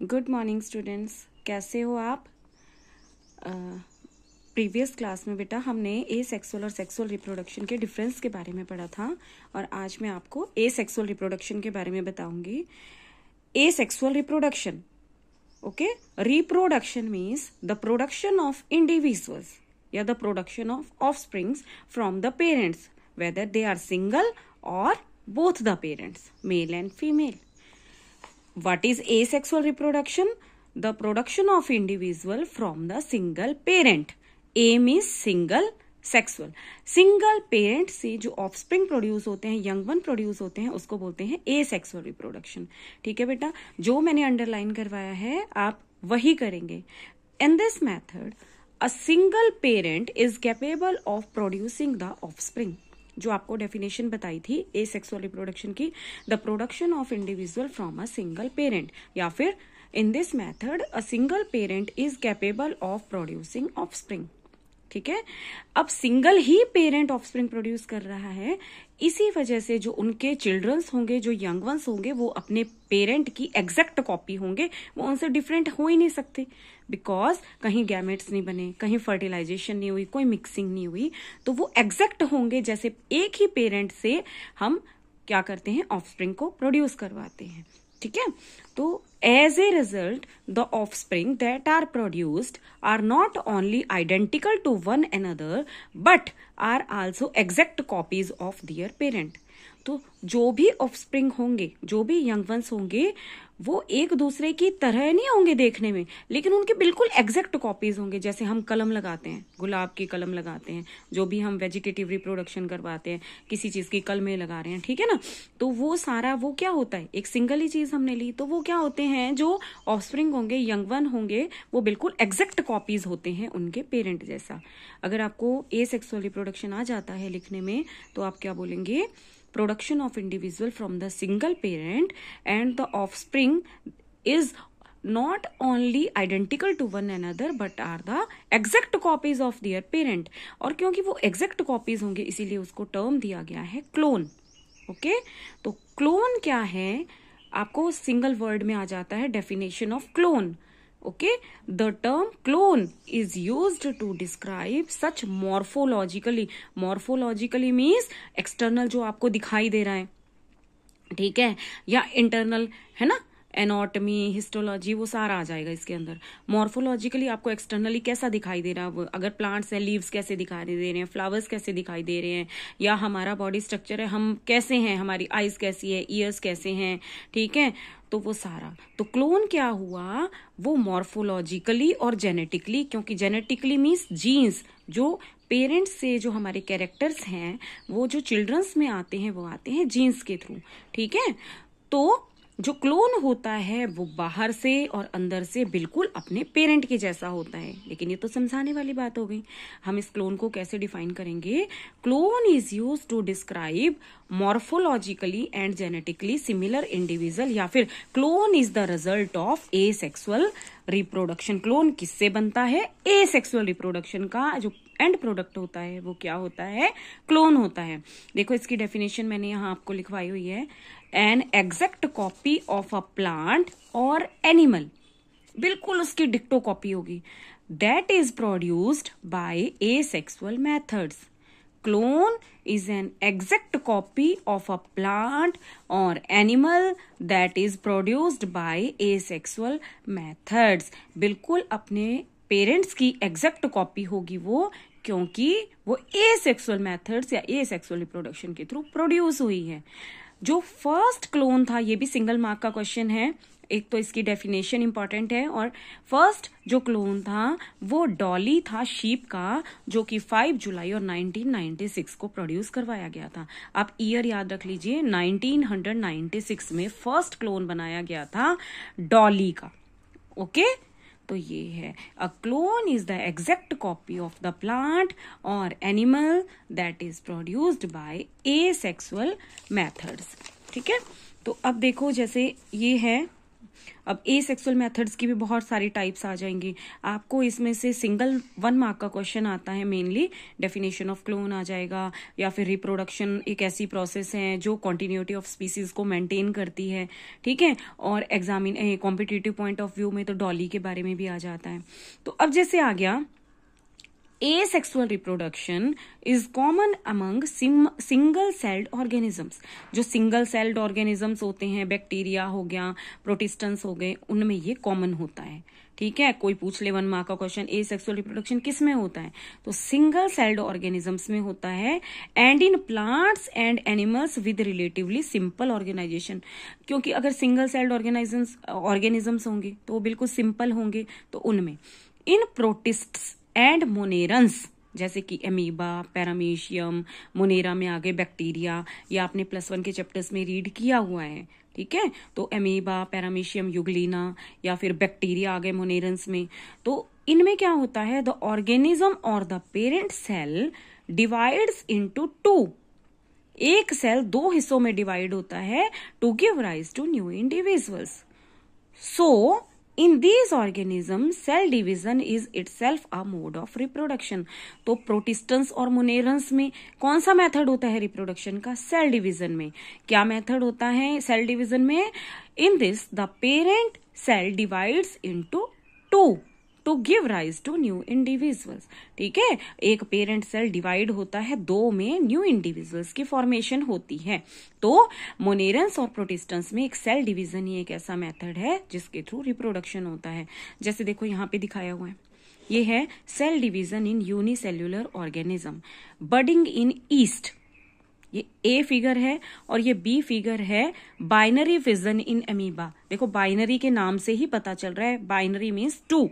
Good morning students, कैसे हो आप। प्रीवियस क्लास में बेटा हमने ए सेक्सुअल और सेक्सुअल रिप्रोडक्शन के डिफरेंस के बारे में पढ़ा था और आज मैं आपको ए सेक्सुअल रिप्रोडक्शन के बारे में बताऊंगी। Asexual reproduction, okay, reproduction means the production of individuals या the production of offsprings from the parents whether they are single or both the parents, male and female. What is asexual reproduction? The production of individual from the single parent. Aim is single sexual. Single parent से जो offspring produce होते हैं, young one produce होते हैं, उसको बोलते हैं asexual reproduction. ठीक है बेटा, जो मैंने अंडरलाइन करवाया है आप वही करेंगे. In this method a single parent is capable of producing the offspring. जो आपको डेफिनेशन बताई थी एसेक्सुअल रिप्रोडक्शन की, the production of individual from a single parent, या फिर in this method a single parent is capable of producing offspring. ठीक है, अब सिंगल ही पेरेंट ऑफस्प्रिंग प्रोड्यूस कर रहा है, इसी वजह से जो उनके चिल्ड्रंस होंगे, जो यंग वंस होंगे, वो अपने पेरेंट की एग्जैक्ट कॉपी होंगे, वो उनसे डिफरेंट हो ही नहीं सकते. बिकॉज कहीं गैमेट्स नहीं बने, कहीं फर्टिलाइजेशन नहीं हुई, कोई मिक्सिंग नहीं हुई, तो वो एग्जैक्ट होंगे जैसे एक ही पेरेंट से हम क्या करते हैं, ऑफस्प्रिंग को प्रोड्यूस करवाते हैं. ठीक है, तो as a result the offspring that are produced are not only identical to one another but are also exact copies of their parent. तो जो भी ऑफस्प्रिंग होंगे, जो भी यंग वंस होंगे, वो एक दूसरे की तरह नहीं होंगे देखने में, लेकिन उनके बिल्कुल एग्जैक्ट कॉपीज होंगे. जैसे हम कलम लगाते हैं, गुलाब की कलम लगाते हैं, जो भी हम वेजिटेटिव रिप्रोडक्शन करवाते हैं, किसी चीज की कलमें लगा रहे हैं, ठीक है ना, तो वो सारा वो क्या होता है, एक सिंगल ही चीज हमने ली, तो वो क्या होते हैं, जो ऑफस्प्रिंग होंगे, यंग वन होंगे, वो बिल्कुल एग्जैक्ट कॉपीज होते हैं उनके पेरेंट जैसा. अगर आपको एसेक्सुअल रिप्रोडक्शन आ जाता है लिखने में, तो आप क्या बोलेंगे, production of individual from the single parent and the offspring is not only identical to one another but are the exact copies of their parent. और क्योंकि वो exact copies होंगे इसीलिए उसको टर्म दिया गया है क्लोन. ओके, तो क्लोन क्या है, आपको सिंगल वर्ड में आ जाता है definition of clone. Okay, the term clone is used to describe such morphologically means external जो आपको दिखाई दे रहा है, ठीक है, या इंटरनल है ना, एनाटॉमी, हिस्टोलॉजी, वो सारा आ जाएगा इसके अंदर. मॉर्फोलॉजिकली आपको एक्सटर्नली कैसा दिखाई दे रहा है, अगर प्लांट्स हैं, लीव्स कैसे दिखाई दे रहे हैं, फ्लावर्स कैसे दिखाई दे रहे हैं, या हमारा बॉडी स्ट्रक्चर है, हम कैसे हैं, हमारी आईज कैसी है, ईयर्स कैसे हैं, ठीक है, तो वो सारा. तो क्लोन क्या हुआ, वो मॉर्फोलॉजिकली और जेनेटिकली, क्योंकि जेनेटिकली मीन्स जीन्स, जो पेरेंट्स से जो हमारे कैरेक्टर्स हैं वो जो चिल्ड्रंस में आते हैं, वो आते हैं जीन्स के थ्रू. ठीक है, तो जो क्लोन होता है वो बाहर से और अंदर से बिल्कुल अपने पेरेंट के जैसा होता है. लेकिन ये तो समझाने वाली बात हो गई. हम इस क्लोन को कैसे डिफाइन करेंगे, clone is used to describe morphologically and genetically similar individual, या फिर clone is the result of asexual reproduction. Clone किससे बनता है, एसेक्सुअल रिप्रोडक्शन का जो एंड प्रोडक्ट होता है वो क्या होता है, क्लोन होता है. देखो इसकी डेफिनेशन मैंने यहाँ आपको लिखवाई हुई है. An exact copy of a plant or animal, बिल्कुल उसकी डिक्टो कॉपी होगी, that is produced by asexual methods. Clone is an exact copy of a plant or animal that is produced by asexual methods. बिल्कुल अपने parents की exact copy होगी वो, क्योंकि वो एसेक्सुअल मेथड्स या एसेक्सुअल रिप्रोडक्शन के थ्रू प्रोड्यूस हुई है. जो फर्स्ट क्लोन था, ये भी सिंगल मार्क का क्वेश्चन है, एक तो इसकी डेफिनेशन इंपॉर्टेंट है, और फर्स्ट जो क्लोन था वो डॉली था, शीप का, जो कि 5 जुलाई और 1996 को प्रोड्यूस करवाया गया था. आप ईयर याद रख लीजिए, 1996 में फर्स्ट क्लोन बनाया गया था डॉली का. ओके, तो ये है, a clone is the exact copy of the plant or animal that is produced by asexual methods. ठीक है, तो अब देखो जैसे ये है अब ए सेक्सुअल मेथड्स की भी बहुत सारी टाइप्स आ जाएंगी। आपको इसमें से सिंगल 1 मार्क का क्वेश्चन आता है, मेनली डेफिनेशन ऑफ क्लोन आ जाएगा, या फिर रिप्रोडक्शन एक ऐसी प्रोसेस है जो कॉन्टिन्यूटी ऑफ स्पीसीज को मेंटेन करती है, ठीक है। और examine competitive point of view में तो डॉली के बारे में भी आ जाता है। तो अब जैसे आ गया asexual reproduction is common among single celled organisms। जो सिंगल सेल्ड ऑर्गेनिजम्स होते हैं, बैक्टीरिया हो गया, प्रोटिस्टेंस हो गए, उनमें ये कॉमन होता है, ठीक है। कोई पूछ ले 1 मार्क का क्वेश्चन, एसेक्सुअल रिप्रोडक्शन किस में होता है, तो सिंगल सेल्ड ऑर्गेनिजम्स में होता है, and in plants and animals with relatively simple organization. क्योंकि अगर सिंगल सेल्ड ऑर्गेनिजम्स होंगे तो वो बिल्कुल सिंपल होंगे, तो उनमें इन प्रोटिस्ट्स एंड मोनेरंस, जैसे कि एमीबा, पैरामीशियम, मोनेरा में आगे बैक्टीरिया, ये आपने +1 के चैप्टर्स में रीड किया हुआ है, ठीक है। तो एमीबा, पैरामीशियम, यूग्लिना, या फिर बैक्टीरिया आ गए मोनेरंस में। तो इनमें क्या होता है, द ऑर्गेनिज्म और the parent cell divides into 2। एक सेल 2 हिस्सों में डिवाइड होता है to give rise to new individuals. So in these organisms cell division is itself a mode of reproduction। तो प्रोटिस्टेंस और मोनेरंस में कौन सा मेथड होता है रिप्रोडक्शन का, सेल डिवीजन में। क्या मेथड होता है सेल डिवीजन में, in this the parent cell divides into 2 to give rise to new individuals, ठीक है। एक पेरेंट सेल डिवाइड होता है 2 में, न्यू इंडिविजुअल्स की फॉर्मेशन होती है। तो मोनेरंस और प्रोटिस्टेंस में एक सेल डिवीजन ही एक ऐसा मेथड है जिसके थ्रू रिप्रोडक्शन होता है। जैसे देखो यहाँ पे दिखाया हुआ है, ये है cell division in unicellular organism, budding in yeast. ये ए फिगर है और ये बी फिगर है बाइनरी फिजन इन एमीबा। देखो बाइनरी के नाम से ही पता चल रहा है, बाइनरी मीन्स 2,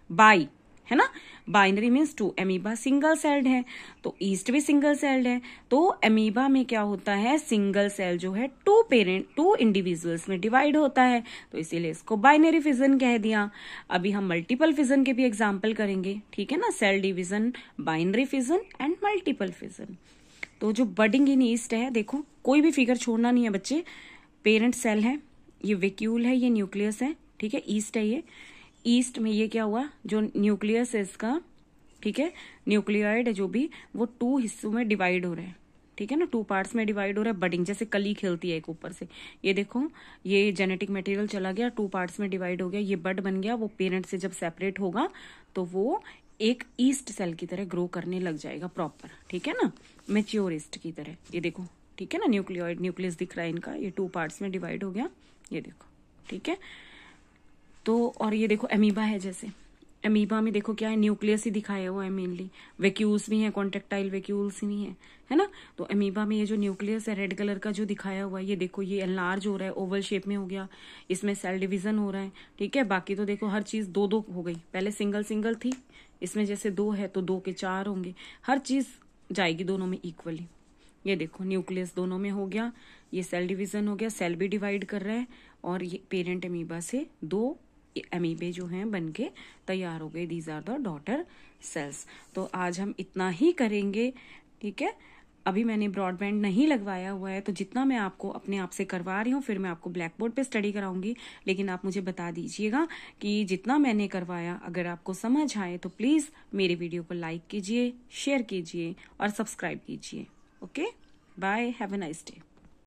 बाई है ना, binary means 2। Amoeba single celled है तो ईस्ट भी सिंगल सेल्ड है। तो एमीबा में क्या होता है, सिंगल सेल जो है 2 इंडिविजुअल्स में डिवाइड होता है, तो इसीलिए इसको बाइनरी फिजन कह दिया। अभी हम मल्टीपल फिजन के भी एग्जाम्पल करेंगे, ठीक है ना, cell division, binary fission and multiple fission. तो जो बडिंग इन ईस्ट है, देखो कोई भी फिगर छोड़ना नहीं है बच्चे। पेरेंट सेल है, ये वैक्यूल है, ये न्यूक्लियस है, ठीक है, ईस्ट है ये। ईस्ट में ये क्या हुआ, जो न्यूक्लियस है इसका, ठीक है, न्यूक्लियोइड है जो भी, वो 2 हिस्सों में डिवाइड हो रहा है, ठीक है ना, 2 पार्ट्स में डिवाइड हो रहा है। बडिंग जैसे कली खेलती है एक ऊपर से, ये देखो ये जेनेटिक मटेरियल चला गया, 2 पार्ट्स में डिवाइड हो गया, ये बड बन गया। वो पेरेंट से जब सेपरेट होगा तो वो एक ईस्ट सेल की तरह ग्रो करने लग जाएगा प्रॉपर, ठीक है ना, मैच्योर ईस्ट की तरह। ये देखो, ठीक है ना, न्यूक्लियोइड, न्यूक्लियस दिख रहा है इनका, ये 2 पार्ट्स में डिवाइड हो गया, ये देखो, ठीक है। तो और ये देखो एमीबा है, जैसे एमीबा में देखो क्या है, न्यूक्लियस ही दिखाया हुआ है मेनली, वैक्यूल्स भी हैं, कॉन्ट्रेक्टाइल वैक्यूल्स भी हैं, है ना। तो एमीबा में ये जो न्यूक्लियस है रेड कलर का जो दिखाया हुआ है, ये देखो ये एनलार्ज हो रहा है, ओवल शेप में हो गया, इसमें सेल डिवीजन हो रहा है, ठीक है। बाकी तो देखो हर चीज 2-2 हो गई, पहले सिंगल सिंगल थी, इसमें जैसे 2 है तो 2 के 4 होंगे, हर चीज जाएगी दोनों में इक्वली। ये देखो न्यूक्लियस दोनों में हो गया, ये सेल डिवीजन हो गया, सेल भी डिवाइड कर रहा है, और ये पेरेंट एमीबा से 2 एमीबे जो हैं बनके तैयार हो गए, these are the daughter cells. तो आज हम इतना ही करेंगे, ठीक है। अभी मैंने ब्रॉडबैंड नहीं लगवाया हुआ है, तो जितना मैं आपको अपने आप से करवा रही हूँ, फिर मैं आपको ब्लैक बोर्ड पे स्टडी कराऊंगी, लेकिन आप मुझे बता दीजिएगा कि जितना मैंने करवाया अगर आपको समझ आए तो प्लीज मेरे वीडियो को लाइक कीजिए, शेयर कीजिए और सब्सक्राइब कीजिए। Okay, bye, have a nice day.